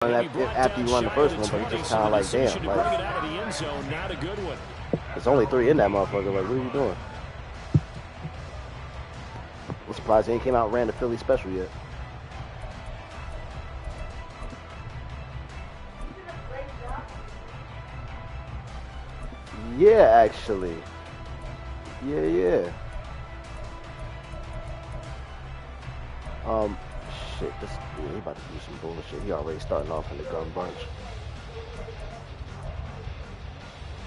After you run the first one, but you just kind of like, damn, like, there's only 3 in that motherfucker. Like, what are you doing? I'm surprised he ain't came out and ran the Philly special yet. Yeah, actually. Yeah. Shit, he about to do some bullshit. He already starting off in the gun bunch.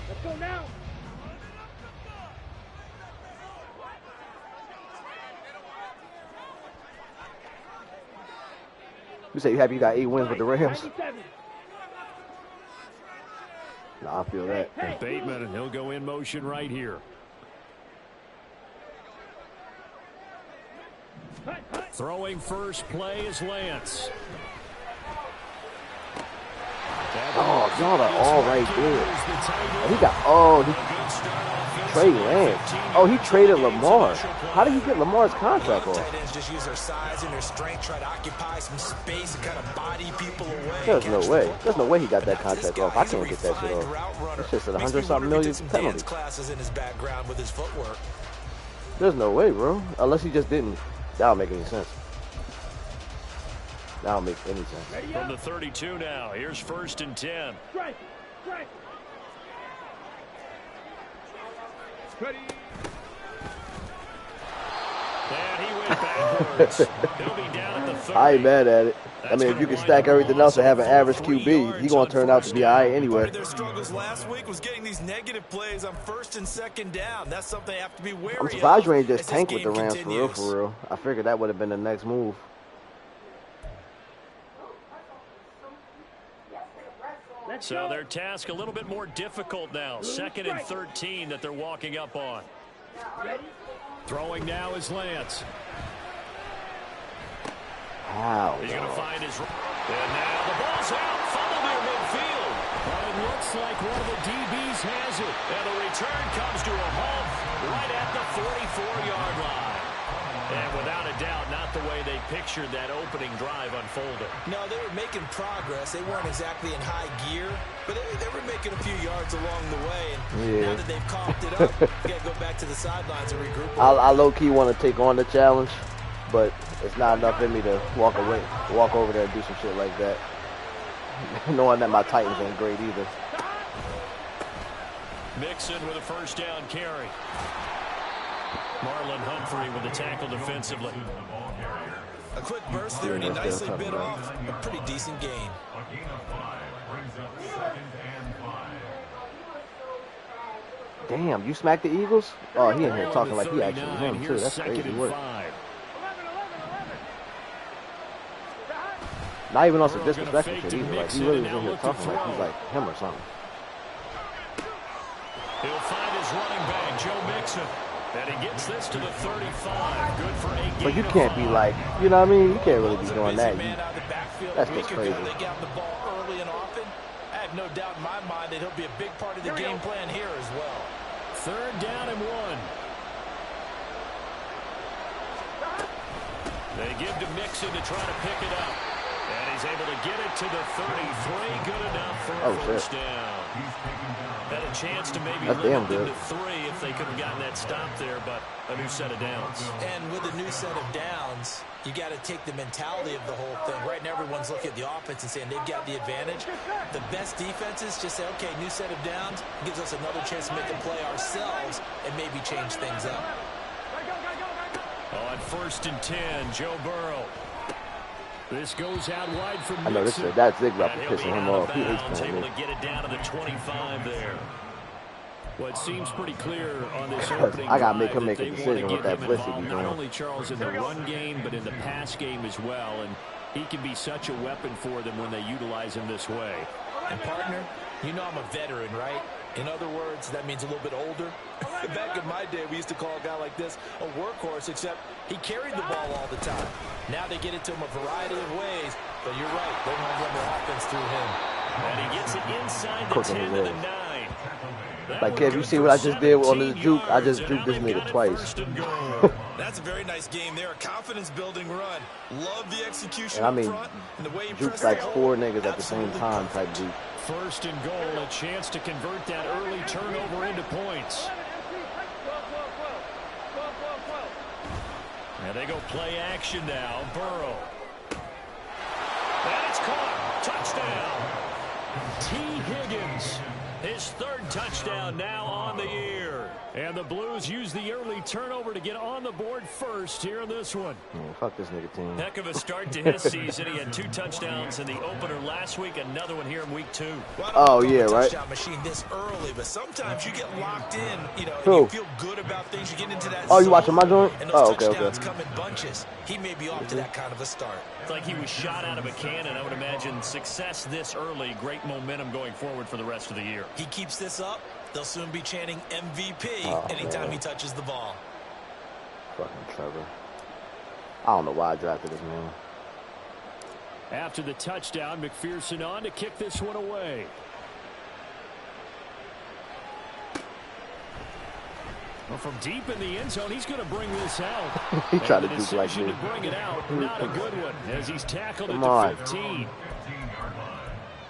Let's go now. You say you happy you got 8 wins with the Rams? Nah, I feel that. And Bateman, and he'll go in motion right here. Throwing first play is Lance. Oh, y'all are all right there. He got, Trey Lance. Oh, he traded Lamar. How did he get Lamar's contract off? Just use their size and their strength, try to occupy some space and kind of body people away. There's no way. There's no way he got that contract off. I can't get that shit off. It's just a 100-something million penalty. Classes in his background with his footwork. There's no way, bro. Unless he just didn't. That don't make any sense. That don't make any sense. From the 32 now. Here's 1st and 10. Strike. Ready. And he went backwards. He'll be down at the 30. I ain't mad at it. I mean, if you can stack everything else and have an average QB, he's going to turn out to be all right anyway. Their struggles last week was getting these negative plays on 1st and 2nd down. That's something they have to be wary of. I'm surprised you ain't just tank with the Rams for real. I figured that would have been the next move. So their task a little bit more difficult now. 2nd and 13 that they're walking up on. Throwing now is Lance. Wow. He's going to find his... And now the ball's out. Fumble near midfield. But it looks like one of the DBs has it. And the return comes to a halt right at the 44-yard line. And without a doubt, not the way they pictured that opening drive unfolding. No, they were making progress. They weren't exactly in high gear, but they were making a few yards along the way. And now that they've coughed it up, you got to go back to the sidelines and regroup. I low-key want to take on the challenge, but it's not enough in me to walk over there and do some shit like that. Knowing that my Titans ain't great either. Mixon with a 1st down carry. Marlon Humphrey with the tackle defensively. A quick burst there, and he nicely bit off a pretty decent gain. Damn, you smacked the Eagles? Oh, he in here talking like he actually him, too. That's crazy work. Not even on some disrespectful shit either. Like, he really was in here talking like he's like him or something. He'll find his running back, Joe Mixon. And he gets this to the 35. Good for 8. But you can't be like, you know what I mean? You can't really be doing that. That's just crazy. They got the ball early and often. I have no doubt in my mind that he'll be a big part of the game plan here as well. 3rd down and 1. They give to Mixon to try to pick it up. And he's able to get it to the 33. Good enough for a 1st down. Had a chance to maybe limit them to 3 if they could have gotten that stop there, but a new set of downs. And with a new set of downs, you got to take the mentality of the whole thing. Right now, everyone's looking at the offense and saying they've got the advantage. The best defenses just say, okay, new set of downs gives us another chance to make a play ourselves and maybe change things up. On 1st and 10, Joe Burrow. This goes out wide from Mixon. I know that Zig route is pissing him off. He hates playing able to get it down to the 25 there. Well, it seems pretty clear on this opening I gotta make him drive make a decision with that blitz he be not doing. only Charles in the run game, but in the pass game as well. And he can be such a weapon for them when they utilize him this way. And partner, you know I'm a veteran, right? In other words, that means a little bit older. Back in my day, we used to call a guy like this a workhorse, except he carried the ball all the time. Now they get it to him a variety of ways, but you're right, they want to run their offense through him. And he gets it inside the 10 to the 9. Like, Kev, you see what I just did on this juke? I just juked this nigga twice. That's a very nice game there. A confidence-building run. Love the execution And I mean, up front. And the way you juke like 4 niggas at the same time type juke. First and goal, a chance to convert that early turnover into points. And they go play action now. Burrow. And it's caught. Touchdown. T. Higgins. His 3rd touchdown now on the year. And the Blues use the early turnover to get on the board first here in this one. Man, fuck this nigga team. Heck of a start to his season. He had 2 touchdowns in the opener last week, another one here in week 2. Oh, yeah, right? Touchdown machine this early, but sometimes you get locked in, you know, and Who? you feel good about things. You get into that Oh, you zone, watching my joint? and those Oh, okay, touchdowns okay. come in bunches. He may be off to that kind of a start. It's like he was shot out of a cannon. I would imagine success this early, great momentum going forward for the rest of the year. He keeps this up, they'll soon be chanting MVP anytime he touches the ball. Fucking Trevor. I don't know why I drafted this man. After the touchdown, McPherson on to kick this one away. Well, from deep in the end zone, he's going to bring this out. He tried to do like decision this. to bring it out, not a good one, as he's tackled Come at on. the 15.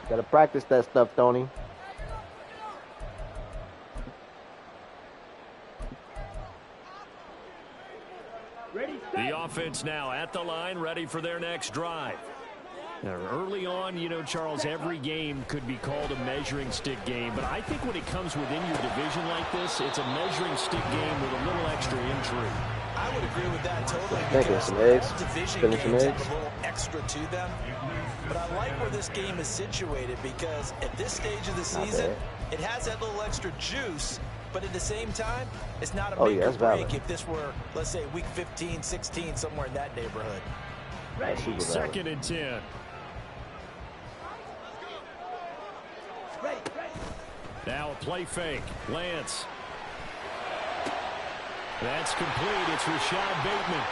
Gotta practice that stuff, Tony. The offense now at the line, ready for their next drive. Now, early on, you know, Charles, every game could be called a measuring stick game, but I think when it comes within your division like this, it's a measuring stick game with a little extra intrigue. I would agree with that totally. Thinking some eggs. Division Spinning some games eggs. have a little extra to them. But I like where this game is situated because at this stage of the season, it has that little extra juice. But at the same time, it's not a make or break if this were, let's say, week 15, 16, somewhere in that neighborhood. Second and 10. Now a play fake. Lance. That's complete. It's Rashad Bateman.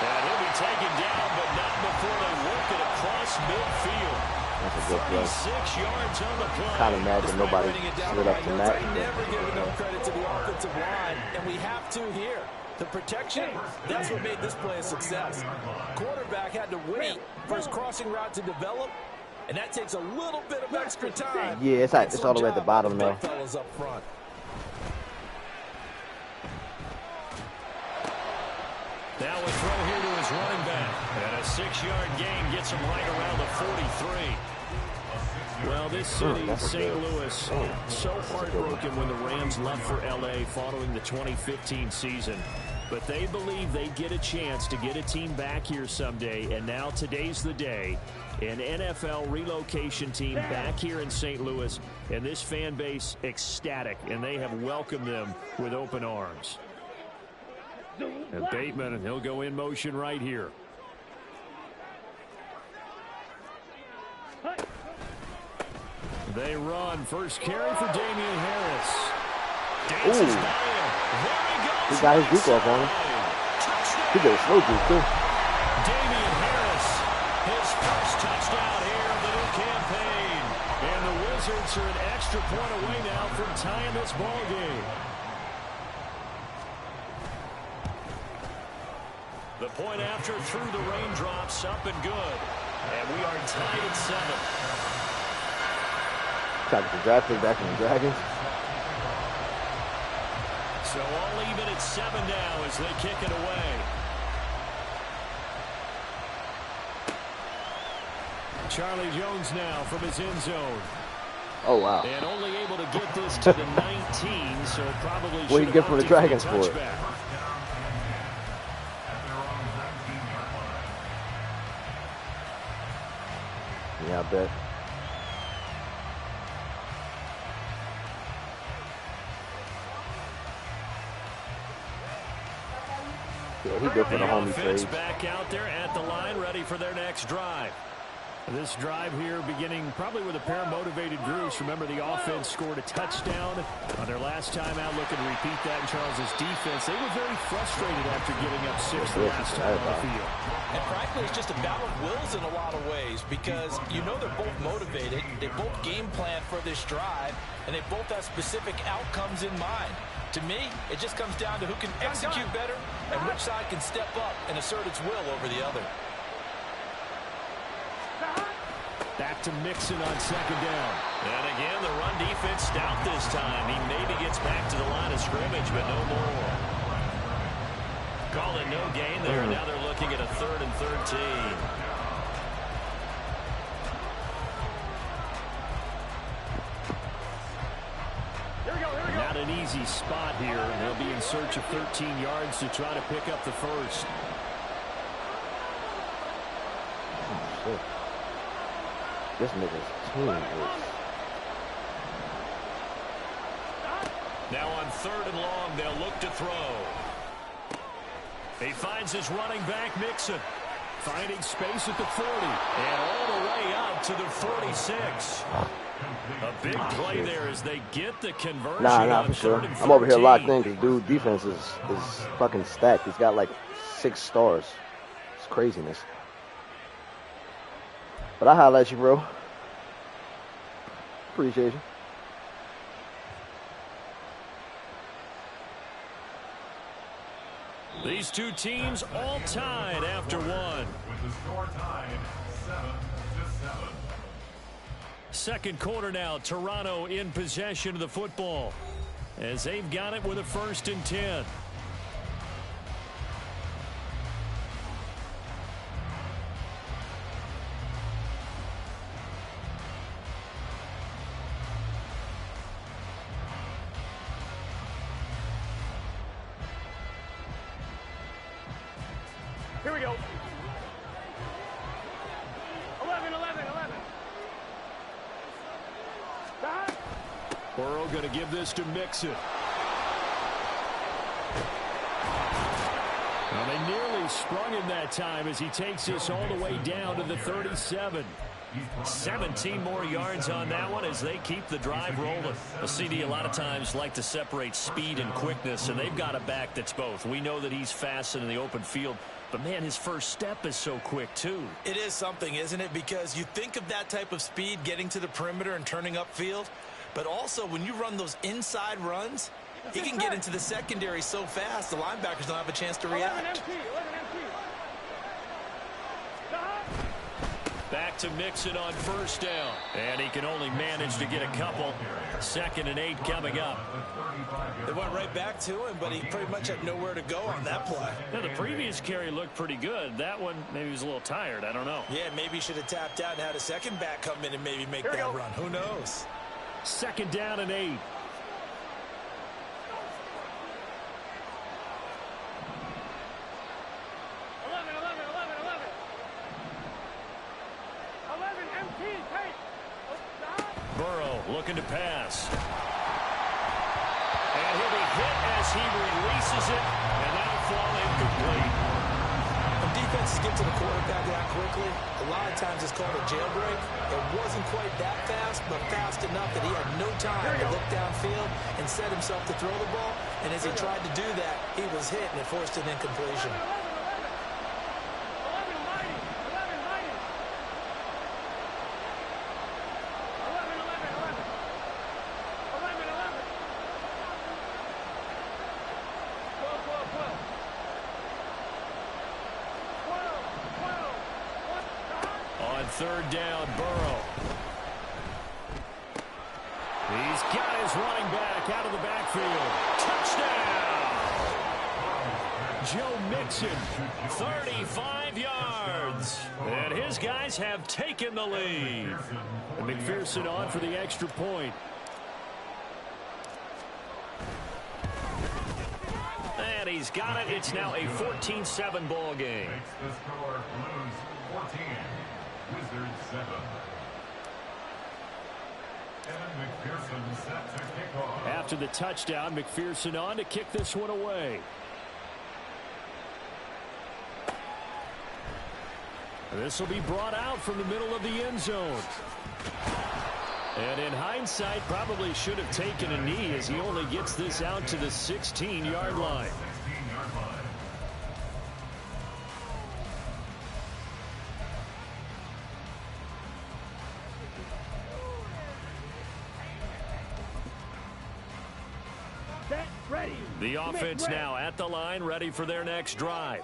And he'll be taken down, but not before they work it across midfield. That's a good play. 36 yards on the play. Kind of mad that nobody slid up to Matt. Never give enough credit to the offensive line, and we have to here. The protection, that's what made this play a success. Quarterback had to wait for his crossing route to develop, and that takes a little bit of extra time. Yeah, it's all the way at the bottom now. Fellas up front. Now a throw here to his running back. And a 6-yard gain gets him right around the 43. Well, this city, St. Louis, so heartbroken when the Rams left for L.A. following the 2015 season. But they believe they get a chance to get a team back here someday, and now today's the day. An NFL relocation team back here in St. Louis, and this fan base ecstatic, and they have welcomed them with open arms. And Bateman, and he'll go in motion right here. They run. First carry for Damian Harris. Dances by him. There he goes. He got his juke off on him. He did a slow juke, too. Damian Harris, his first touchdown here of the new campaign. And the Wizards are an extra point away now from tying this ball game. The point after through the raindrops, up and good. And we are tied at 7. Trying to draft pick back from the Dragons. So all even at 7 now as they kick it away. Charlie Jones now from his end zone. Oh, wow. And only able to get this to the 19, so probably What do you get from the Dragons for it? Yeah, I bet. Yeah, he good for the homie trade. Back out there at the line, ready for their next drive. This drive here beginning probably with a pair of motivated groups. Remember, the offense scored a touchdown on their last time out. Looking to repeat that in Charles's defense. They were very frustrated after giving up 6 the last time on the field. And frankly, it's just a battle of wills in a lot of ways because you know they're both motivated. They both game plan for this drive, and they both have specific outcomes in mind. To me, it just comes down to who can execute better and which side can step up and assert its will over the other. Back to Mixon on 2nd down. And again, the run defense stout this time. He maybe gets back to the line of scrimmage, but no more. Call it no gain there. Now they're looking at a 3rd and 13. Not an easy spot here. They'll be in search of 13 yards to try to pick up the first. This nigga's team is... Now on 3rd and long, they'll look to throw. He finds his running back, Mixon. Finding space at the 40. And all the way out to the 46. A big play there as they get the conversion. Nah, for sure. I'm over here locked in because dude defense is fucking stacked. He's got like 6 stars. It's craziness. But I holla at you, bro. Appreciate you. These two teams all tied after one. With the score tied 7-7. Second quarter now. Toronto in possession of the football as they've got it with a 1st and 10. Here we go. 11. Burrow going to give this to Mixon. Well, they nearly sprung him that time as he takes this all the way down to the 37. 17 more yards on that one as they keep the drive rolling. A CD a lot of times like to separate speed and quickness, and they've got a back that's both. We know that he's fast in the open field, but man, his first step is so quick too. It is something, isn't it? Because you think of that type of speed getting to the perimeter and turning upfield, but also when you run those inside runs, he can get into the secondary so fast the linebackers don't have a chance to react. Back to Mixon on 1st down. And he can only manage to get a couple. 2nd and 8 coming up. They went right back to him, but he pretty much had nowhere to go on that play. Now, the previous carry looked pretty good. That one, maybe he was a little tired. I don't know. Yeah, maybe he should have tapped out and had a second back come in and maybe make that run. Who knows? 2nd down and 8. Burrow looking to pass. And he'll be hit as he releases it, and that'll fall incomplete. When defenses get to the quarterback that quickly, a lot of times it's called a jailbreak. It wasn't quite that fast, but fast enough that he had no time to look downfield and set himself to throw the ball. And as he tried to do that, he was hit, and it forced an incompletion. On 3rd down, Burrow. He's got his running back out of the backfield. Touchdown! Joe Mixon, 35 yards. And his guys have taken the lead. And McPherson on for the extra point. And he's got it. It's now a 14-7 ball game. The score, Blues 14, Wizards 7. Evan McPherson set to kick off. After the touchdown, McPherson on to kick this one away. This will be brought out from the middle of the end zone. And in hindsight, probably should have taken a knee as he only gets this out to the 16-yard line. The offense now at the line, ready for their next drive.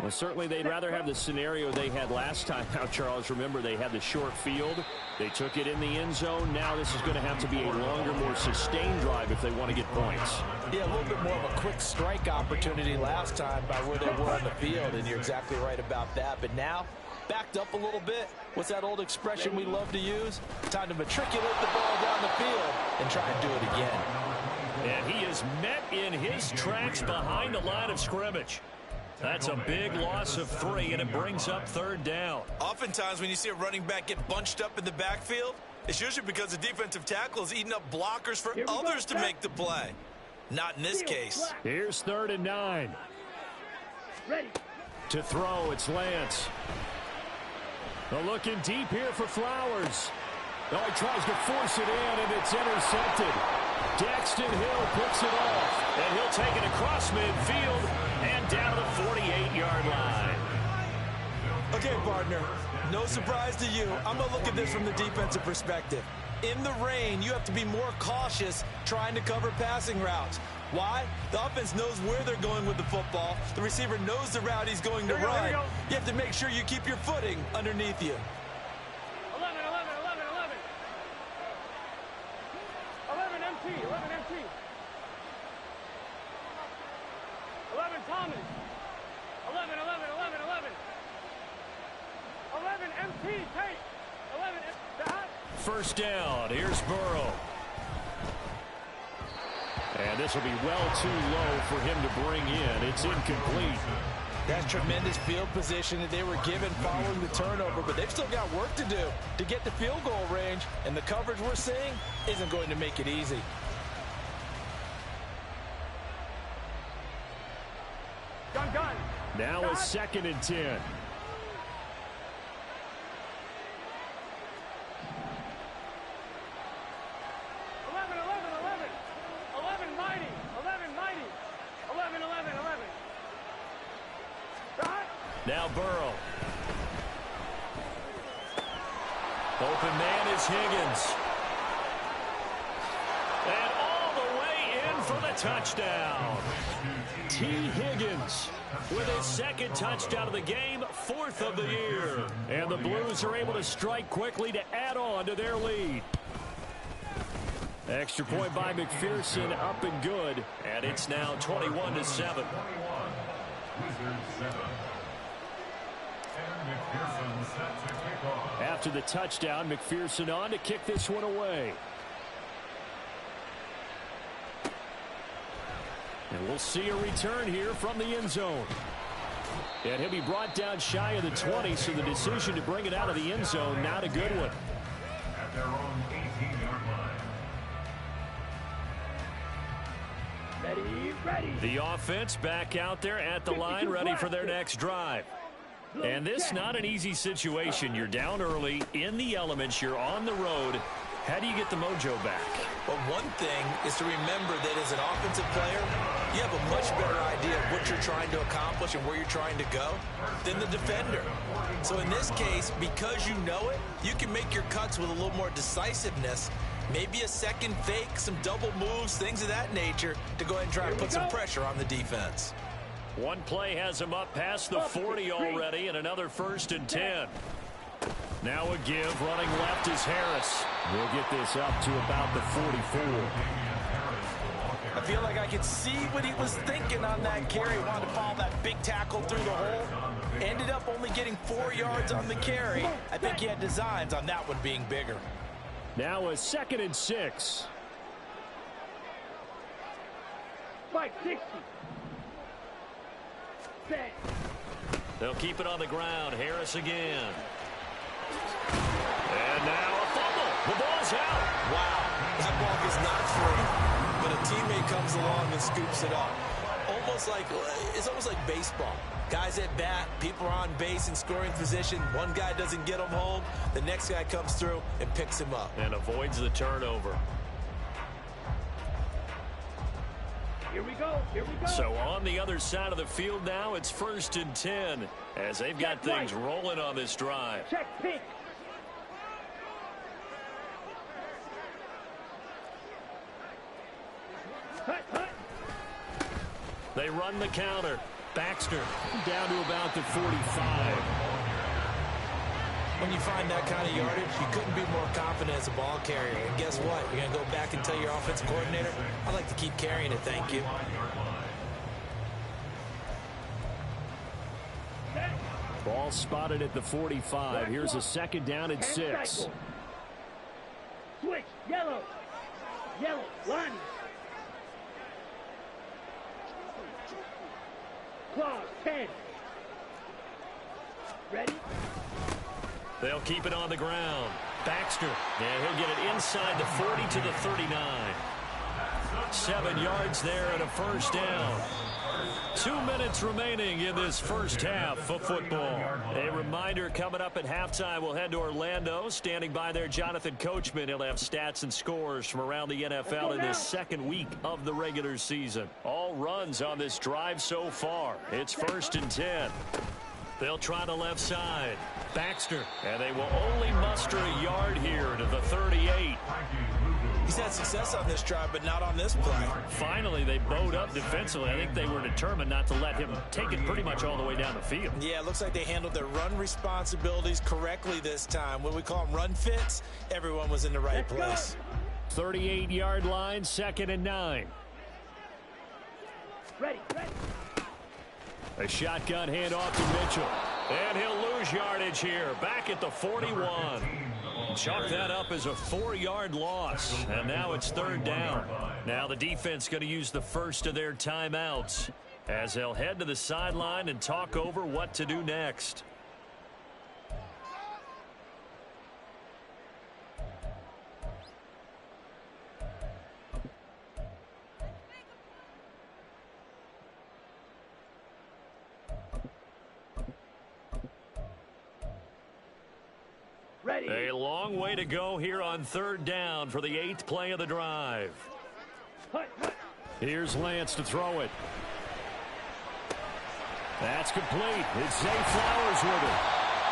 Well, certainly they'd rather have the scenario they had last time out, Charles. Remember, they had the short field. They took it in the end zone. Now this is going to have to be a longer, more sustained drive if they want to get points. Yeah, a little bit more of a quick strike opportunity last time by where they were on the field, and you're exactly right about that. But now, backed up a little bit. What's that old expression we love to use? Time to matriculate the ball down the field and try and do it again. And he is met in his tracks behind the line of scrimmage. That's a big loss of 3, and it brings up 3rd down. Oftentimes when you see a running back get bunched up in the backfield, it's usually because the defensive tackle is eating up blockers for others to make the play. Not in this case. Here's 3rd and 9. Ready. To throw, it's Lance. They're looking deep here for Flowers. Oh, he tries to force it in, and it's intercepted. Daxton Hill picks it off, and he'll take it across midfield and down to the 48-yard line. Okay, partner, no surprise to you. I'm going to look at this from the defensive perspective. In the rain, you have to be more cautious trying to cover passing routes. Why? The offense knows where they're going with the football. The receiver knows the route he's going to run. You have to make sure you keep your footing underneath you. 11 MT. 11 Thomas. 11 MT. Take. 11 dot. First down. Here's Burrow. And this will be well too low for him to bring in. It's incomplete. That's tremendous field position that they were given following the turnover, but they've still got work to do to get the field goal range, and the coverage we're seeing isn't going to make it easy. Gun. Now a 2nd and 10. 11 mighty. 11. Dot. Now Burrow. Open man is Higgins. And all the way in for the touchdown. T. Higgins with his 2nd touchdown of the game, 4th of the year. And the Blues are able to strike quickly to add on to their lead. Extra point by McPherson, up and good. And it's now 21-7. After the touchdown, McPherson on to kick this one away. And we'll see a return here from the end zone. And he'll be brought down shy of the 20, so the decision to bring it out of the end zone, not a good one. At their own 18-yard line. Ready. The offense back out there at the line, ready for their next drive. And this not an easy situation. You're down early, in the elements, you're on the road. How do you get the mojo back? Well, one thing is to remember that as an offensive player, you have a much better idea of what you're trying to accomplish and where you're trying to go than the defender. So in this case, because you know it, you can make your cuts with a little more decisiveness, maybe a second fake, some double moves, things of that nature, to go ahead and try and put some pressure on the defense. One play has him up past the 40 already, and another 1st and 10. Now a give, running left is Harris. We'll get this up to about the 44. I feel like I could see what he was thinking on that carry. Wanted to follow that big tackle through the hole. Ended up only getting 4 yards on the carry. I think he had designs on that one being bigger. Now a 2nd and 6. 560. Set. They'll keep it on the ground. Harris again. And now a fumble. The ball's out. Wow, that ball is not free, but a teammate comes along and scoops it up. It's almost like baseball. Guys at bat, people are on base in scoring position. One guy doesn't get him home. The next guy comes through and picks him up. And avoids the turnover. Here we go. Here we go. So on the other side of the field now, it's 1st and 10 as they've got things rolling on this drive. Check pink. Hut, hut. They run the counter. Baxter down to about the 45. When you find that kind of yardage, you couldn't be more confident as a ball carrier. And guess what? You're going to go back and tell your offensive coordinator, I'd like to keep carrying it, thank you. Ball spotted at the 45. Here's a 2nd down and 6. Switch. Yellow. Yellow. Line. Claws. 10. Ready? They'll keep it on the ground. Baxter, and he'll get it inside the 40 to the 39. 7 yards there and a 1st down. 2 minutes remaining in this first half of football. A reminder, coming up at halftime, we'll head to Orlando. Standing by there, Jonathan Coachman. He'll have stats and scores from around the NFL in this 2nd week of the regular season. All runs on this drive so far. It's 1st and 10. They'll try the left side. Baxter, and they will only muster a yard here to the 38. He's had success on this drive, but not on this play. Finally, they bowed up defensively. I think they were determined not to let him take it pretty much all the way down the field. Yeah, it looks like they handled their run responsibilities correctly this time. What we call them run fits, everyone was in the right place. 38-yard line, 2nd and 9. Ready. Ready. A shotgun handoff to Mitchell. And he'll lose yardage here. Back at the 41. Chalk that up as a 4-yard loss. And now it's 3rd down. Now the defense going to use the first of their timeouts as they'll head to the sideline and talk over what to do next. Ready. A long way to go here on 3rd down for the 8th play of the drive. Hut, hut. Here's Lance to throw it. That's complete. It's Zay Flowers with it.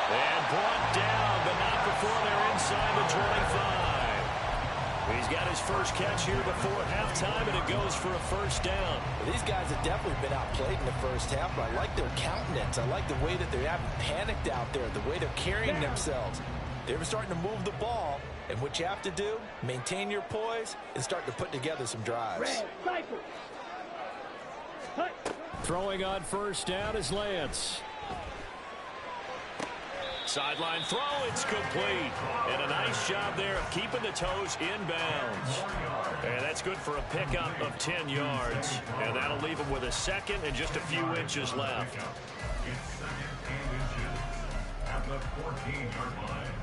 And brought down, but not before they're inside the 25. He's got his first catch here before halftime, and it goes for a 1st down. Well, these guys have definitely been outplayed in the first half, but I like their countenance. I like the way that they haven't panicked out there, the way they're carrying themselves. They're starting to move the ball, and what you have to do, maintain your poise and start to put together some drives. Red. Cycle. Hut. Throwing on 1st down is Lance. Sideline throw, it's complete. And a nice job there of keeping the toes inbounds. And that's good for a pickup of 10 yards. And that'll leave him with a 2nd and just a few inches left. It's 2nd and inches at the 14-yard line.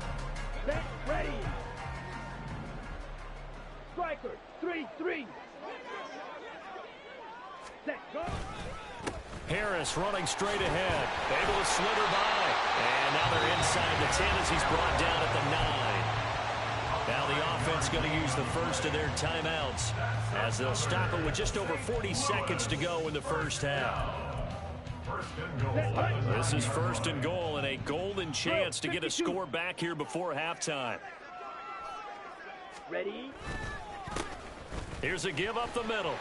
Set. Ready. Striker. 3-3. Set. Go. Harris running straight ahead. Able to slither by. And now they're inside the 10 as he's brought down at the 9. Now the offense going to use the first of their timeouts as they'll stop it with just over 40 seconds to go in the first half. This is 1st and goal and a golden chance to get a score back here before halftime. Ready. Here's a give up the middle.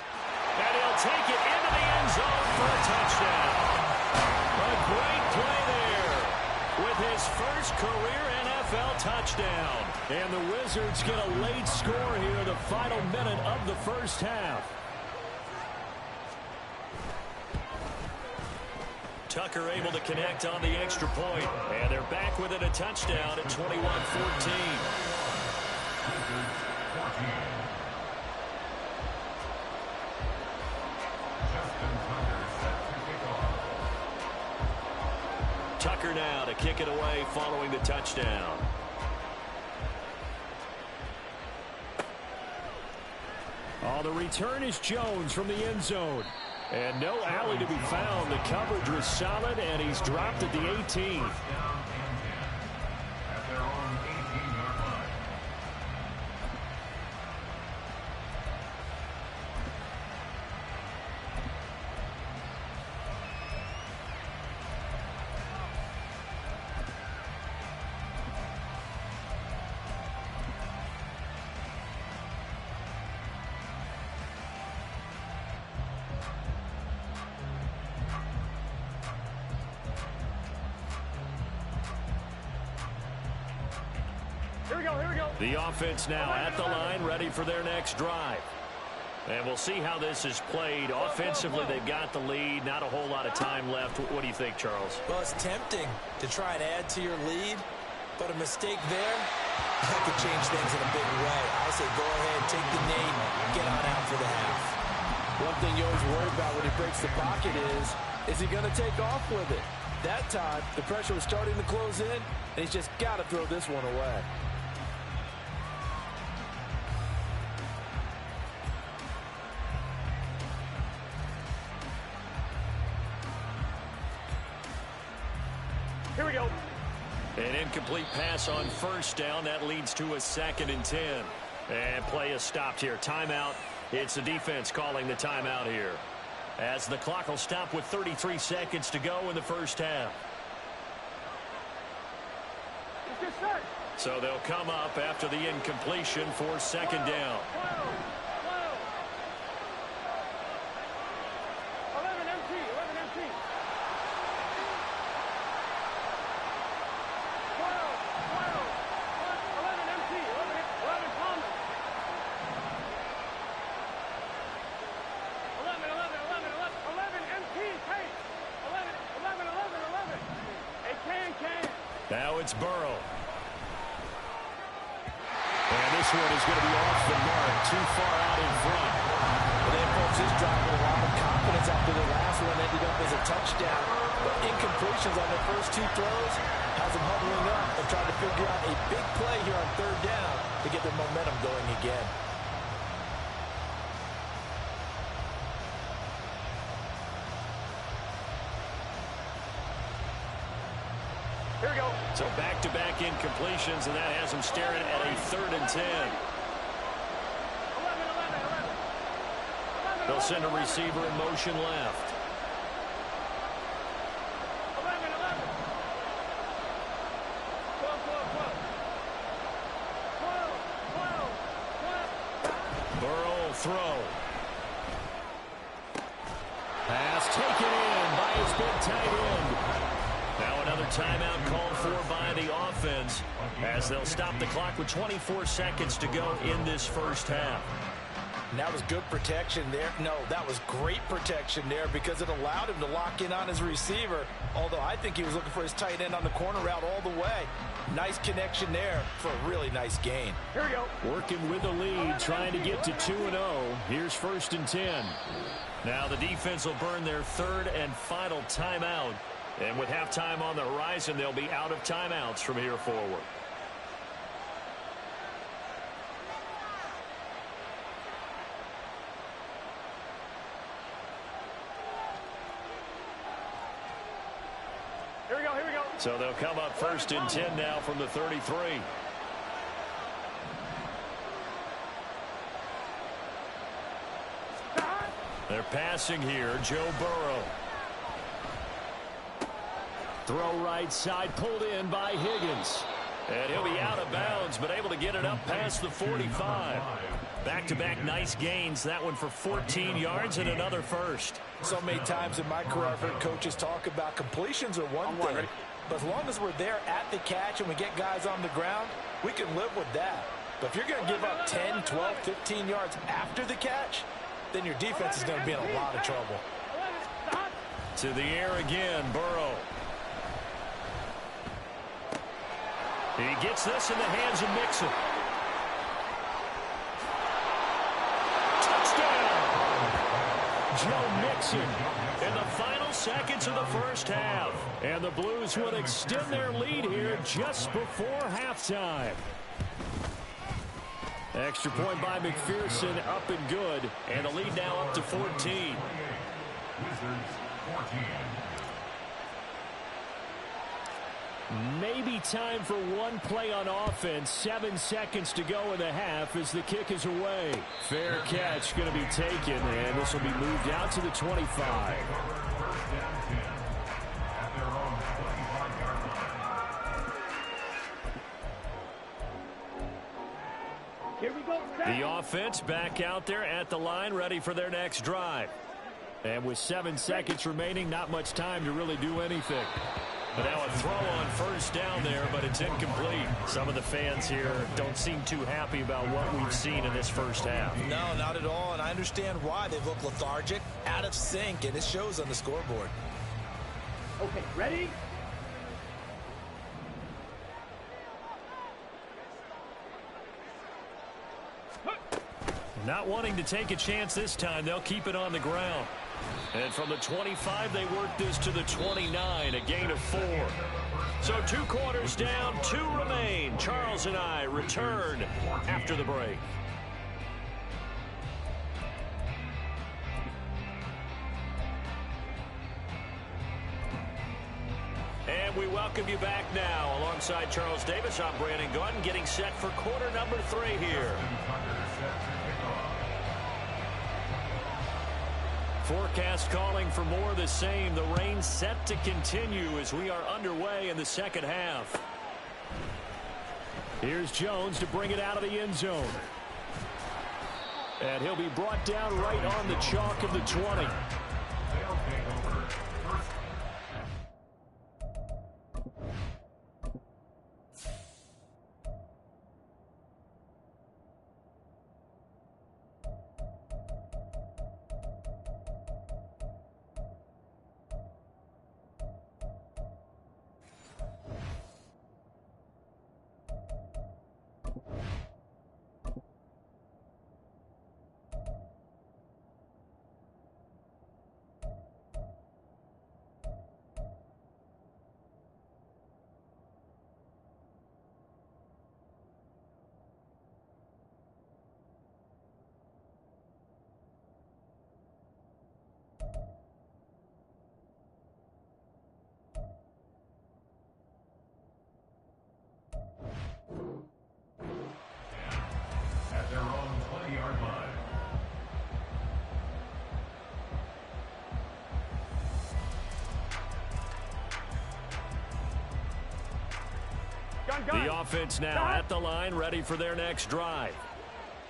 And he'll take it into the end zone for a touchdown. A great play there with his first career NFL touchdown. And the Wizards get a late score here in the final minute of the first half. Tucker able to connect on the extra point. And they're back within a touchdown at 21-14. Tucker now to kick it away following the touchdown. Oh, the return is Jones from the end zone. And no alley to be found. The coverage was solid, and he's dropped at the 18. At their own 18-yard line. The offense now at the line, ready for their next drive. And we'll see how this is played. Offensively, they've got the lead. Not a whole lot of time left. What do you think, Charles? Well, it's tempting to try and add to your lead, but a mistake there, that could change things in a big way. I say go ahead, take the knee, get on out for the half. One thing you always worry about when he breaks the pocket is he going to take off with it? That time, the pressure was starting to close in, and he's just got to throw this one away. Here we go. An incomplete pass on first down. That leads to a 2nd and 10. And play is stopped here. Timeout. It's the defense calling the timeout here, as the clock will stop with 33 seconds to go in the first half. So they'll come up after the incompletion for 2nd down. 11 empty, 11 empty. 11 empty, 11 common. 11 empty, hey. 11. Hey, can. Now it's Burrow. And this one is going to be off the mark, too far out in front. Well, they approached this drive with a lot of confidence after the last one ended up as a touchdown. But incompletions on their first 2 throws has them huddling up and trying to figure out a big play here on 3rd down to get their momentum going again. Here we go. So back-to-back incompletions, and that has them staring at a 3rd and 10. 11. They'll send a receiver in motion left. 11. 12. Burrow will throw. Pass taken in by his big tight end. Now another timeout called for by the offense, as they'll stop the clock with 24 seconds to go in this first half. And that was good protection there. No, that was great protection there because it allowed him to lock in on his receiver, although I think he was looking for his tight end on the corner route all the way. Nice connection there for a really nice gain. Here we go. Working with the lead, trying to get to 2-0. Here's 1st and 10. Now the defense will burn their 3rd and final timeout. And with halftime on the horizon, they'll be out of timeouts from here forward. Here we go. So they'll come up 1st and 10 now from the 33. They're passing here. Joe Burrow. Throw right side, pulled in by Higgins. And he'll be out of bounds, but able to get it up past the 45. Back-to-back nice gains. That one for 14 yards and another first. So many times in my career I've heard coaches talk about completions are one thing, but as long as we're there at the catch and we get guys on the ground, we can live with that. But if you're going to give up 10, 12, 15 yards after the catch, then your defense is going to be in a lot of trouble. To the air again, Burrow. He gets this in the hands of Mixon. Touchdown! Joe Mixon in the final seconds of the first half. And the Blues would extend their lead here just before halftime. Extra point by McPherson, up and good. And the lead now up to 14. Wizards 14. Maybe time for one play on offense. 7 seconds to go in the half as the kick is away. Fair catch going to be taken, and this will be moved out to the 25. First down 10 at their own 25-yard line. Here we go. The offense back out there at the line, ready for their next drive. And with 7 seconds remaining, not much time to really do anything. But now a throw on first down there, but it's incomplete. Some of the fans here don't seem too happy about what we've seen in this first half. No, not at all, and I understand why. They look lethargic, out of sync, and it shows on the scoreboard. Okay, ready? Not wanting to take a chance this time, they'll keep it on the ground. And from the 25, they work this to the 29, a gain of 4. So 2 quarters down, 2 remain. Charles and I return after the break. And we welcome you back now. Alongside Charles Davis, I'm Brandon Gunn, getting set for quarter number 3 here. Forecast calling for more of the same. The rain set to continue as we are underway in the second half. Here's Jones to bring it out of the end zone. And he'll be brought down right on the chalk of the 20. At their own 20-yard line. The offense now at the line, ready for their next drive.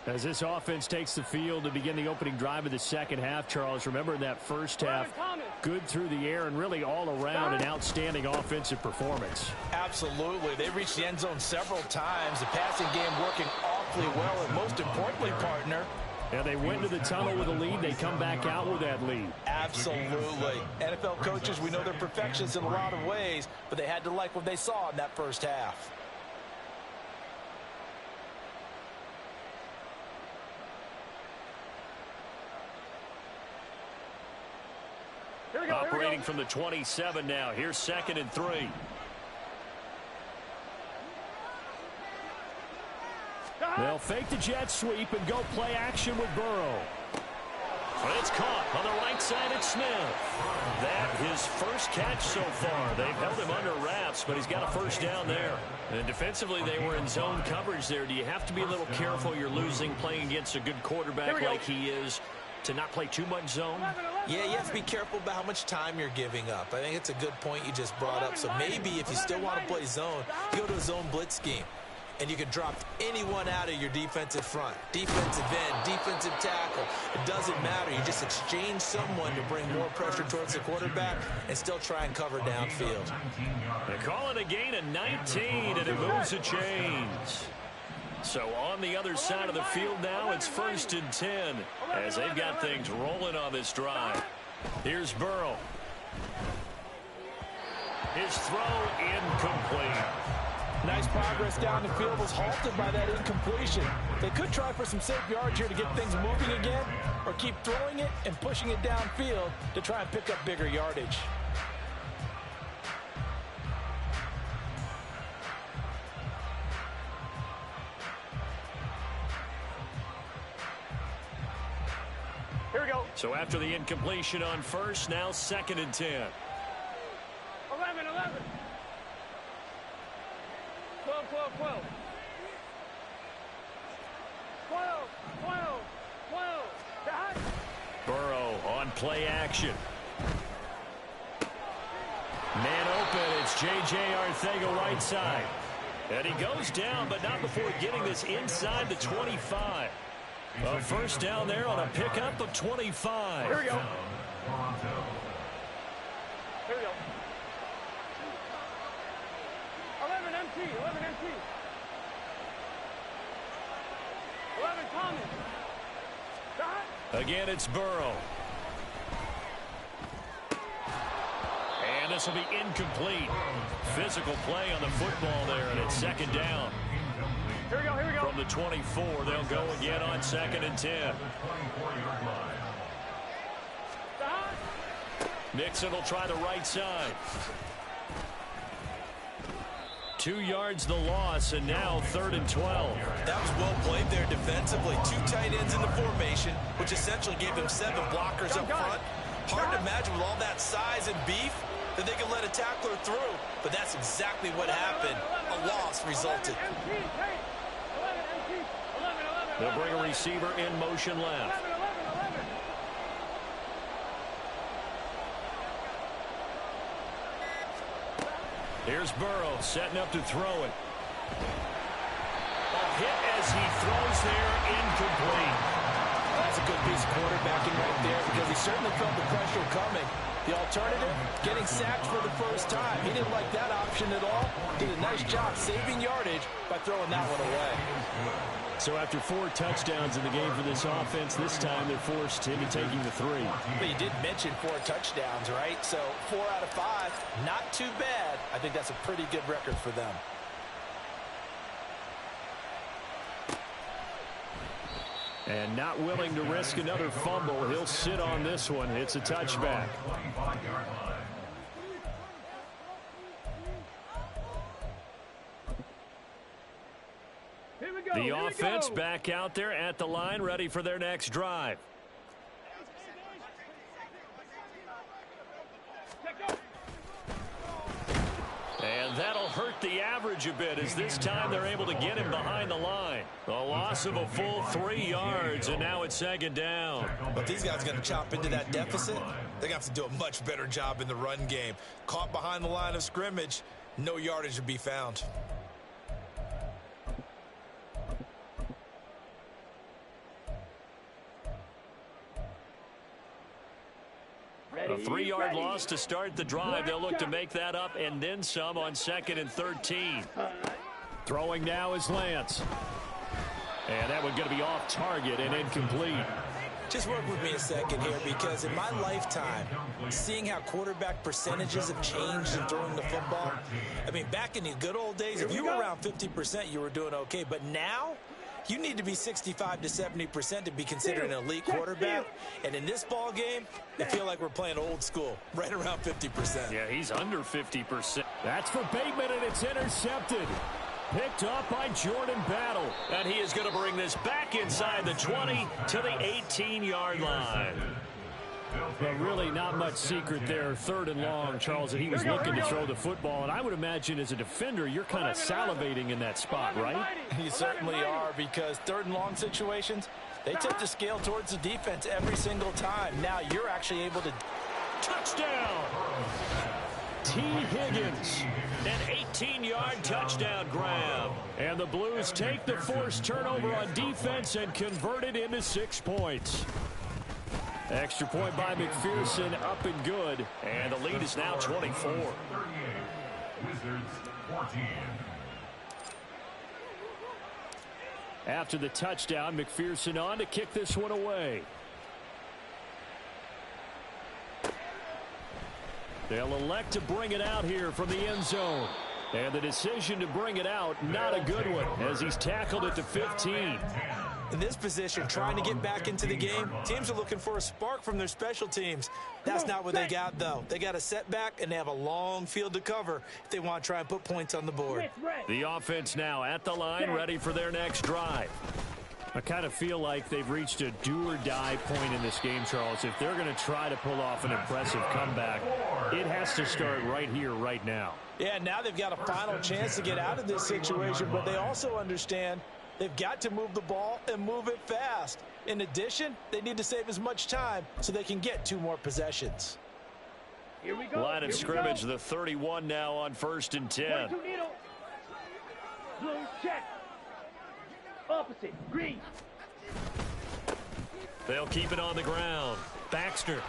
As this offense takes the field to begin the opening drive of the second half, Charles, remember in that first half, good through the air and really all around an outstanding offensive performance. Absolutely. They reached the end zone several times. The passing game working awfully well, and most importantly, partner, And they went to the tunnel with a lead. They come back out with that lead. absolutely. NFL coaches, we know they're perfectionists in a lot of ways, but they had to like what they saw in that first half. Operating from the 27 now. Here's 2nd and 3. They'll fake the jet sweep and go play action with Burrow. But it's caught on the right side at Smith. That his first catch so far. They've held him under wraps, but he's got a first down there. And defensively, they were in zone coverage there. Do you have to be a little careful? You're losing playing against a good quarterback like he is to not play too much zone? Yeah, you have to be careful about how much time you're giving up. I think it's a good point you just brought up. So maybe if you still want to play zone, you go to a zone blitz scheme. And you can drop anyone out of your defensive front. Defensive end, defensive tackle. It doesn't matter. You just exchange someone to bring more pressure towards the quarterback and still try and cover downfield. They call it a gain of 19, and it moves the chains. So on the other side of the field now, it's 1st and 10 as they've got things rolling on this drive. Here's Burrow. His throw incomplete. Nice progress down the field was halted by that incompletion. They could try for some safe yards here to get things moving again, or keep throwing it and pushing it downfield to try and pick up bigger yardage. Here we go. So after the incompletion on first, now 2nd and 10. 11, 11. 12, 12, 12. 12, 12, 12. Dot. Burrow on play action. Man open, it's J.J. Arcega-Whiteside. And he goes down, but not before getting this inside the 25. A first down there on a pickup of 25. Here we go. Here we go. 11 MT, 11 MT. 11 Thomas. Dot. Again, it's Burrow. And this will be incomplete. Physical play on the football there, and it's 2nd down. Here we go, here we go. From the 24, they'll go again on 2nd and 10. Dot. Nixon will try the right side. 2 yards the loss, and now 3rd and 12. That was well played there defensively. 2 tight ends in the formation, which essentially gave them 7 blockers up front. Hard to imagine with all that size and beef that they could let a tackler through. But that's exactly what happened. A loss resulted. They'll bring a receiver in motion left. Here's Burrow setting up to throw it. A hit as he throws there, incomplete. That's a good piece of quarterbacking right there because he certainly felt the pressure coming. The alternative, getting sacked for the first time. He didn't like that option at all. Did a nice job saving yardage by throwing that one away. So after 4 touchdowns in the game for this offense, this time they're forced into taking the 3. But you did mention 4 touchdowns, right? So 4 out of 5, not too bad. I think that's a pretty good record for them. And not willing to risk another fumble. He'll sit on this one. It's a touchback. The offense back out there at the line, ready for their next drive. And that'll hurt the average a bit as this time they're able to get him behind the line. A loss of a full 3 yards, and now it's 2nd down. But these guys are going to chop into that deficit. They're going to have to do a much better job in the run game. Caught behind the line of scrimmage, no yardage to be found. A 3-yard loss to start the drive. They'll look to make that up and then some on 2nd and 13. Throwing now is Lance. And that one's going to be off target and incomplete. Just work with me a second here because in my lifetime, seeing how quarterback percentages have changed in throwing the football, I mean, back in the good old days, if you were around 50%, you were doing okay. But now, you need to be 65 to 70% to be considered an elite quarterback. And in this ball game, I feel like we're playing old school, right around 50%. Yeah, he's under 50%. That's for Bateman, and it's intercepted. Picked up by Jordan Battle. And he is going to bring this back inside the 20 to the 18-yard line. But really not much secret there. 3rd and long, Charles, that he was looking to throw the football. And I would imagine as a defender, you're kind of salivating in that spot, right? You certainly are, because 3rd and long situations, they tip the scale towards the defense every single time. Now you're actually able to... Touchdown! T. Higgins, an 18-yard touchdown grab. And the Blues take the forced turnover on defense and convert it into 6 points. Extra point by McPherson, up and good. And the lead is now 24. Wizards 14. After the touchdown, McPherson on to kick this one away. They'll elect to bring it out here from the end zone. And the decision to bring it out, not a good one, as he's tackled at the 15. In this position, trying to get back into the game, teams are looking for a spark from their special teams. That's not what they got, though. They got a setback, and they have a long field to cover if they want to try and put points on the board. The offense now at the line, ready for their next drive. I kind of feel like they've reached a do-or-die point in this game, Charles. If they're going to try to pull off an impressive comeback, it has to start right here, right now. Yeah, now they've got a final chance to get out of this situation, but they also understand they've got to move the ball and move it fast. In addition, they need to save as much time so they can get 2 more possessions. Here we go. Line of scrimmage, the 31 now on 1st and 10. 22 needle. Blue check. Opposite. Green. They'll keep it on the ground. Baxter.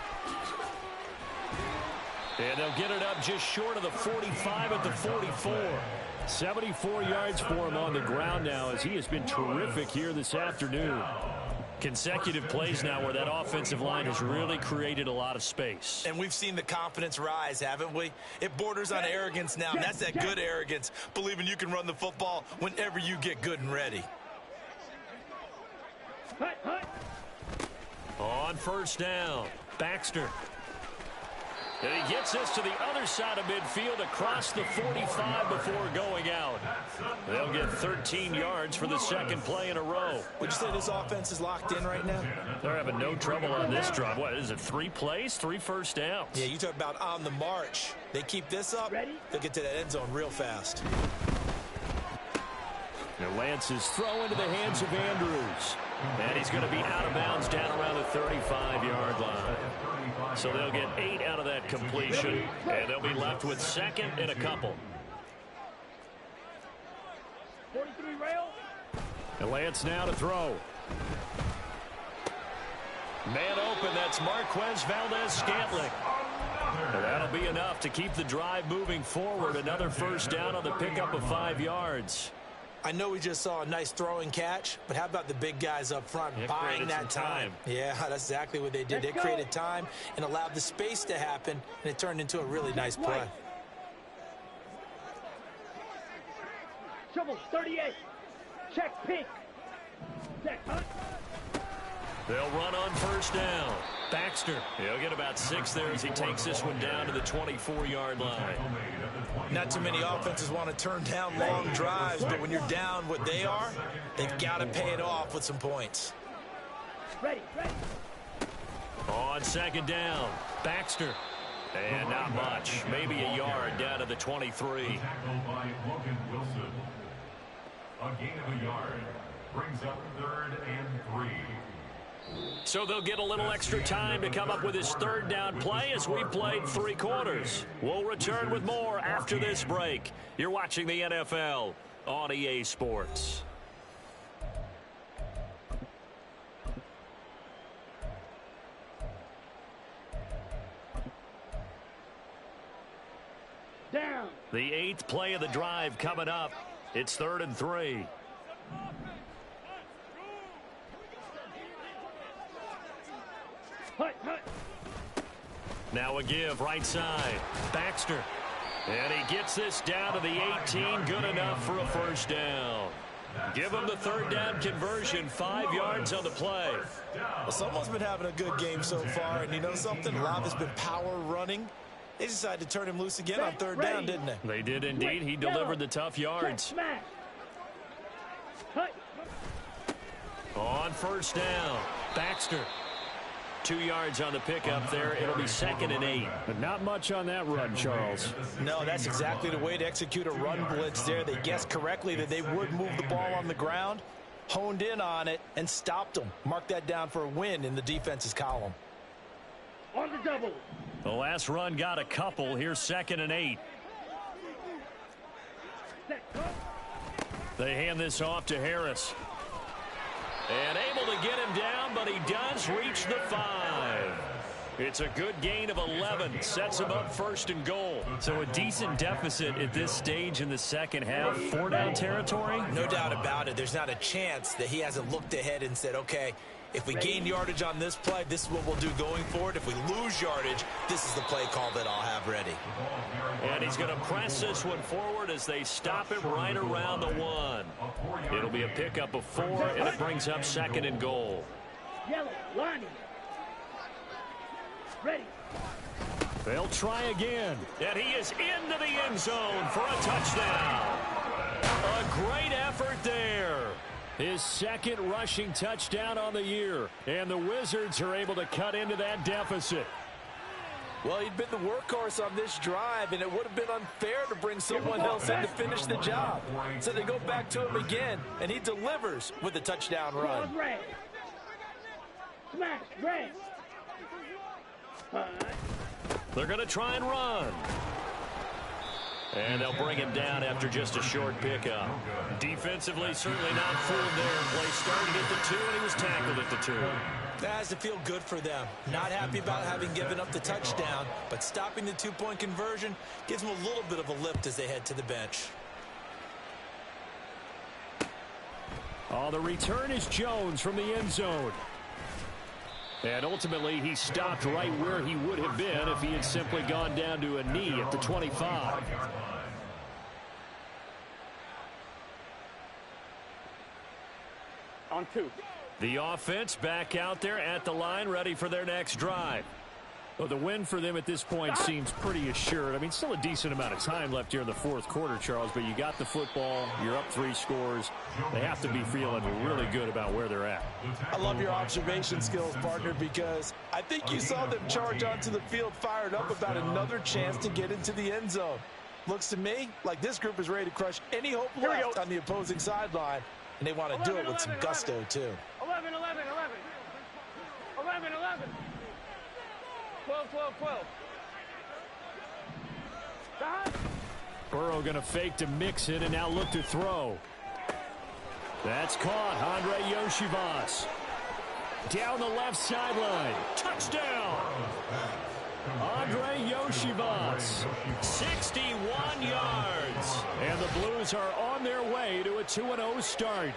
And they'll get it up just short of the 45 at the 44. 74 yards for him on the ground now as he has been terrific here this afternoon. Consecutive plays now where that offensive line has really created a lot of space. And we've seen the confidence rise, haven't we? It borders on arrogance now, and that's that good arrogance, believing you can run the football whenever you get good and ready. On 1st down, Baxter. And he gets this to the other side of midfield across the 45 before going out. They'll get 13 yards for the 2nd play in a row. Would you say this offense is locked in right now? They're having no trouble on this drive. What is it, 3 plays, 3 first downs? Yeah, you talk about on the march. They keep this up, they'll get to that end zone real fast. And Lance's throw into the hands of Andrews. And he's going to be out of bounds down around the 35-yard line. So they'll get 8 out of that completion, and they'll be left with 2nd and a couple. 43 rail. And Lance now to throw. Man open, that's Marquez Valdez-Scantling. And that'll be enough to keep the drive moving forward. Another 1st down on the pickup of 5 yards. I know we just saw a nice throwing catch, but how about the big guys up front buying that time? Yeah, that's exactly what they did. They created time and allowed the space to happen, and it turned into a really nice play. Trouble 38. Check pink. Check hunt. They'll run on 1st down. Baxter, he'll get about 6 there as he takes this one down to the 24-yard line. Not too many offenses want to turn down long drives, but when you're down what they are, they've got to pay it off with some points. Ready. On 2nd down, Baxter. And not much, maybe a yard down to the 23. Tackled by Logan Wilson. A gain of a yard brings up 3rd and 3. So they'll get a little extra time to come up with his 3rd down play as we've played 3 quarters. We'll return with more after this break. You're watching the NFL on EA Sports. Down. The 8th play of the drive coming up. It's 3rd and 3. Now a give right side. Baxter. And he gets this down to the 18. Good enough for a 1st down. Give him the 3rd down conversion. 5 yards on the play. Well, someone's been having a good game so far, and you know something? A lot has been power running. They decided to turn him loose again on 3rd down, didn't they? They did indeed. He delivered the tough yards. On 1st down, Baxter. 2 yards on the pickup there. It'll be 2nd and 8. But not much on that run, Charles. No, that's exactly the way to execute a run blitz there. They guessed correctly that they would move the ball on the ground, honed in on it, and stopped them. Mark that down for a win in the defense's column. On the double. The last run got a couple. Here's 2nd and 8. They hand this off to Harris. And able to get him down, but he does reach the 5. It's a good gain of 11. Sets him up 1st and goal. So a decent deficit at this stage in the 2nd half. 4-down territory? No doubt about it. There's not a chance that he hasn't looked ahead and said, okay, if we gain yardage on this play, this is what we'll do going forward. If we lose yardage, this is the play call that I'll have ready. And he's going to press this one forward as they stop him right around the 1. It'll be a pickup of 4, and it brings up 2nd and goal. Yellow, lining. Ready. They'll try again. And he is into the end zone for a touchdown. A great effort there. His second rushing touchdown on the year. And the Wizards are able to cut into that deficit. Well, he'd been the workhorse on this drive, and it would have been unfair to bring someone else in to finish the job. So they go back to him again, and he delivers with a touchdown run. Smash, red. They're going to try and run. And they'll bring him down after just a short pickup. Defensively, certainly not fooled there. Play started at the 2, and he was tackled at the 2. That has to feel good for them. Not happy about having given up the touchdown, but stopping the 2-point conversion gives them a little bit of a lift as they head to the bench. Oh, the return is Jones from the end zone. And ultimately, he stopped right where he would have been if he had simply gone down to a knee at the 25. On 2. The offense back out there at the line, ready for their next drive. Well, the win for them at this point seems pretty assured. I mean, still a decent amount of time left here in the fourth quarter, Charles, but you got the football, you're up 3 scores. They have to be feeling really good about where they're at. I love your observation skills, partner, because I think you saw them charge onto the field fired up about another chance to get into the end zone. Looks to me like this group is ready to crush any hope left on the opposing sideline, and they want to do it with some gusto, too. 11, 11, 11. 11, 11. 12, 12, 12. Burrow going to fake to mix it and now look to throw. That's caught. Andre Yoshivas. Down the left sideline. Touchdown. Andre Yoshivas. 61 yards. And the Blues are on their way to a 2-0 start.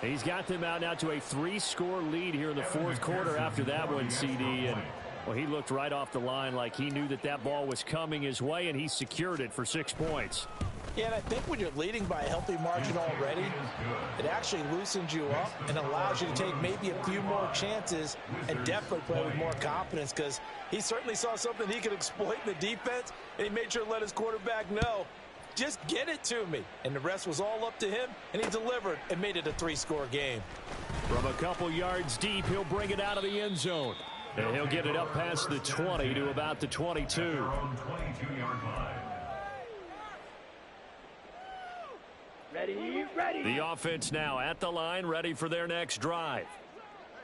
He's got them out now to a 3-score lead here in the fourth quarter after that one, CD. And well, he looked right off the line like he knew that that ball was coming his way, and he secured it for 6 points. Yeah, and I think when you're leading by a healthy margin already, it actually loosens you up and allows you to take maybe a few more chances and definitely play with more confidence, because he certainly saw something he could exploit in the defense, and he made sure to let his quarterback know, just get it to me. And the rest was all up to him, and he delivered and made it a 3-score game. From a couple yards deep, he'll bring it out of the end zone. And he'll get it up past the 20 to about the 22. Ready, ready. The offense now at the line, ready for their next drive.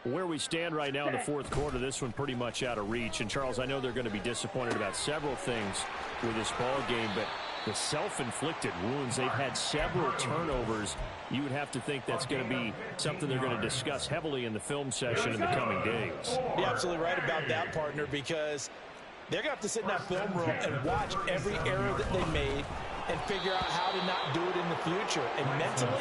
Where we stand right now in the fourth quarter, this one pretty much out of reach. And, Charles, I know they're going to be disappointed about several things with this ball game, but the self-inflicted wounds, they've had several turnovers. You would have to think that's going to be something they're going to discuss heavily in the film session in the coming days. You're absolutely right about that, partner, because they're going to have to sit in that film room and watch every error that they made and figure out how to not do it in the future. And mentally,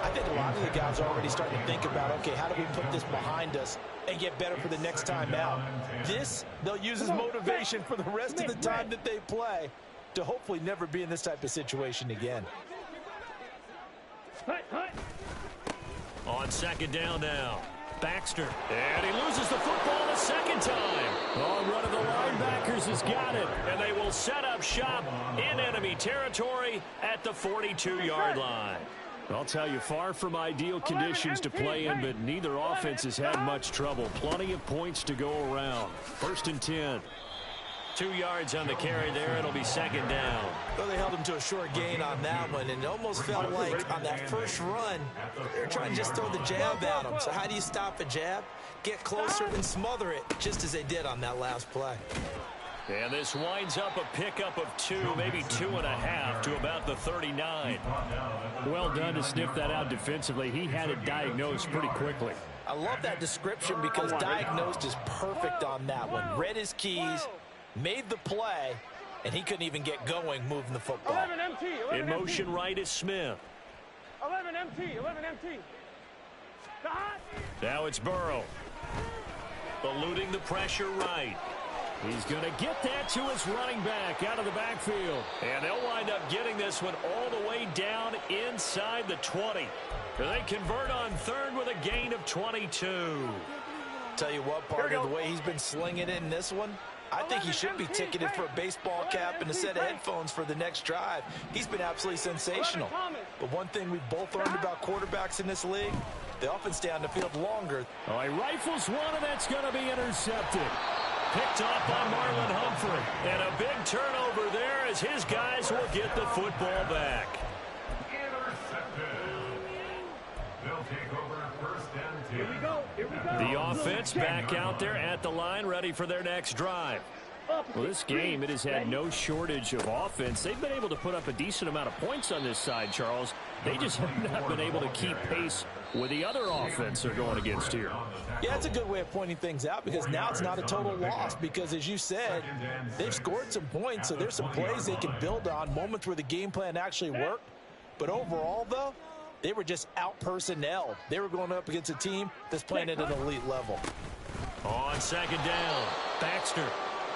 I think a lot of the guys are already starting to think about, okay, how do we put this behind us and get better for the next time out? This, they'll use as motivation for the rest of the time that they play to hopefully never be in this type of situation again. On second down now, Baxter. And he loses the football a second time. Oh, one of the linebackers has got it. And they will set up shop in enemy territory at the 42-yard line. I'll tell you, far from ideal conditions to play in, but neither offense has had much trouble. Plenty of points to go around. 1st and 10. 2 yards on the carry there. It'll be second down. Well, they held him to a short gain on that one, and it almost felt like on that first run, they were trying to just throw the jab at him. So how do you stop a jab? Get closer and smother it, just as they did on that last play. And this winds up a pickup of 2, maybe 2.5 to about the 39. Well done to sniff that out defensively. He had it diagnosed pretty quickly. I love that description because diagnosed is perfect on that one. Read his keys, made the play, and he couldn't even get going moving the football. 11 MT, 11 In motion right is Smith. 11 MT, 11 MT. Now it's Burrow. Eluding the pressure right. He's going to get that to his running back out of the backfield. And they'll wind up getting this one all the way down inside the 20. They convert on third with a gain of 22. Tell you what, partner, the way he's been slinging it in this one, I think he should be ticketed for a baseball cap and a set of headphones for the next drive. He's been absolutely sensational. But one thing we've both learned about quarterbacks in this league, they often stay on the field longer. Oh, he rifles one, and that's going to be intercepted. Picked off by Marlon Humphrey. And a big turnover there as his guys will get the football back. They'll take over first and 10. Here we go. The offense back out there at the line, ready for their next drive. Well, this game, it has had no shortage of offense. They've been able to put up a decent amount of points on this side, Charles. They just have not been able to keep pace with the other offense they're going against here. Yeah, that's a good way of pointing things out because now it's not a total loss because, as you said, they've scored some points, so there's some plays they can build on, moments where the game plan actually worked. But overall, though, they were just out-personnel. They were going up against a team that's playing at an elite level. On second down, Baxter.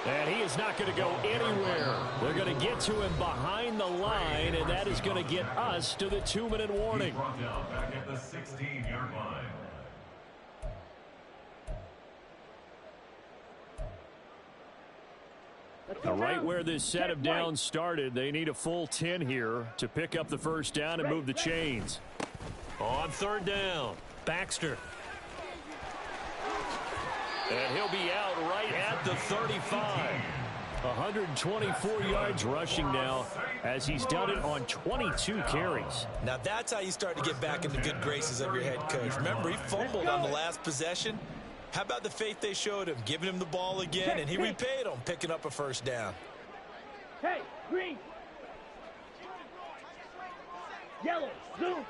And he is not going to go anywhere. They're going to get to him behind the line, and that is going to get us to the 2-minute warning. Brought down back at the 16-yard line. Right where this set of downs started, they need a full 10 here to pick up the first down and move the chains. On third down, Baxter. And he'll be out right at the 35. 124 yards rushing now as he's done it on 22 carries. Now that's how you start to get back in the good graces of your head coach. Remember, he fumbled on the last possession. How about the faith they showed him, giving him the ball again, and he repaid them, picking up a first down. Hey, green. Yellow, zoom.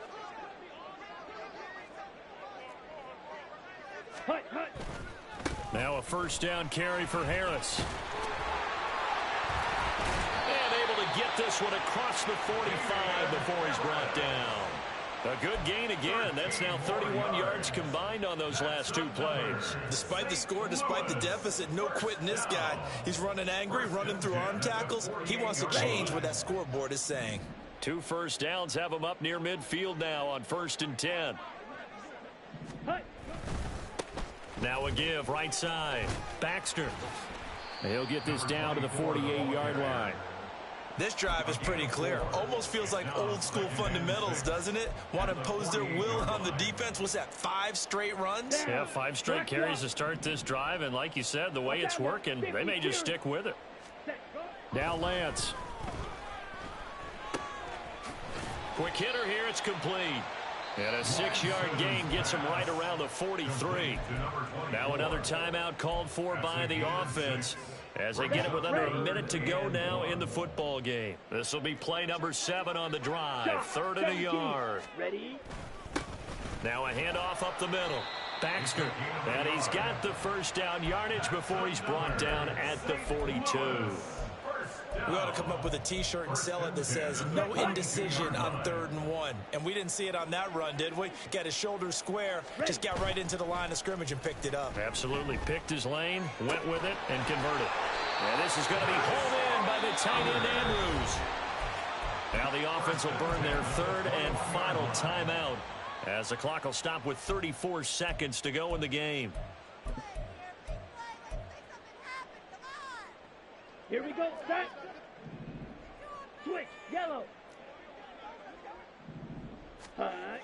Hut, hut. Now a first down carry for Harris. And able to get this one across the 45 before he's brought down. A good gain again. That's now 31 yards combined on those last two plays. Despite the score, despite the deficit, no quitting this guy. He's running angry, running through arm tackles. He wants to change what that scoreboard is saying. 2 first downs have him up near midfield now on 1st and 10. Now a give right side. Baxter. He'll get this down to the 48-yard line. This drive is pretty clear. Almost feels like old school fundamentals, doesn't it? Want to impose their will on the defense. What's that, 5 straight runs? Yeah, 5 straight carries to start this drive. And like you said, the way it's working, they may just stick with it. Now Lance. Quick hitter here. It's complete. And a 6-yard gain gets him right around the 43. Now another timeout called for by the offense as they get it with under a minute to go now in the football game. This will be play number 7 on the drive. 3rd and a yard. Ready? Now a handoff up the middle. Baxter. And he's got the first down yardage before he's brought down at the 42. We ought to come up with a T-shirt and sell it that says no indecision on 3rd and 1. And we didn't see it on that run, did we? Got his shoulders square, just got right into the line of scrimmage and picked it up. Absolutely. Picked his lane, went with it, and converted. And this is going to be hauled in by the tight end Andrews. Now the offense will burn their 3rd and final timeout as the clock will stop with 34 seconds to go in the game. Here we go, set. Switch, yellow. Hut.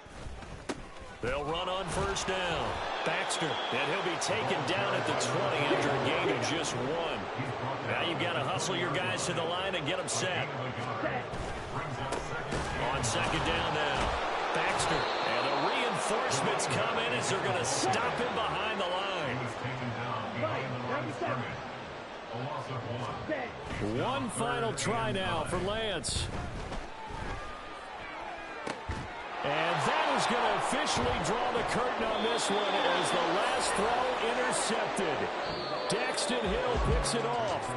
They'll run on first down. Baxter, and he'll be taken down at the 20 after a gain of just 1. Now you've got to hustle your guys to the line and get them set. On second down now, Baxter, and the reinforcements come in as they're going to stop him behind the line. One final try now for Lance. And that is going to officially draw the curtain on this one as the last throw intercepted. Daxton Hill picks it off.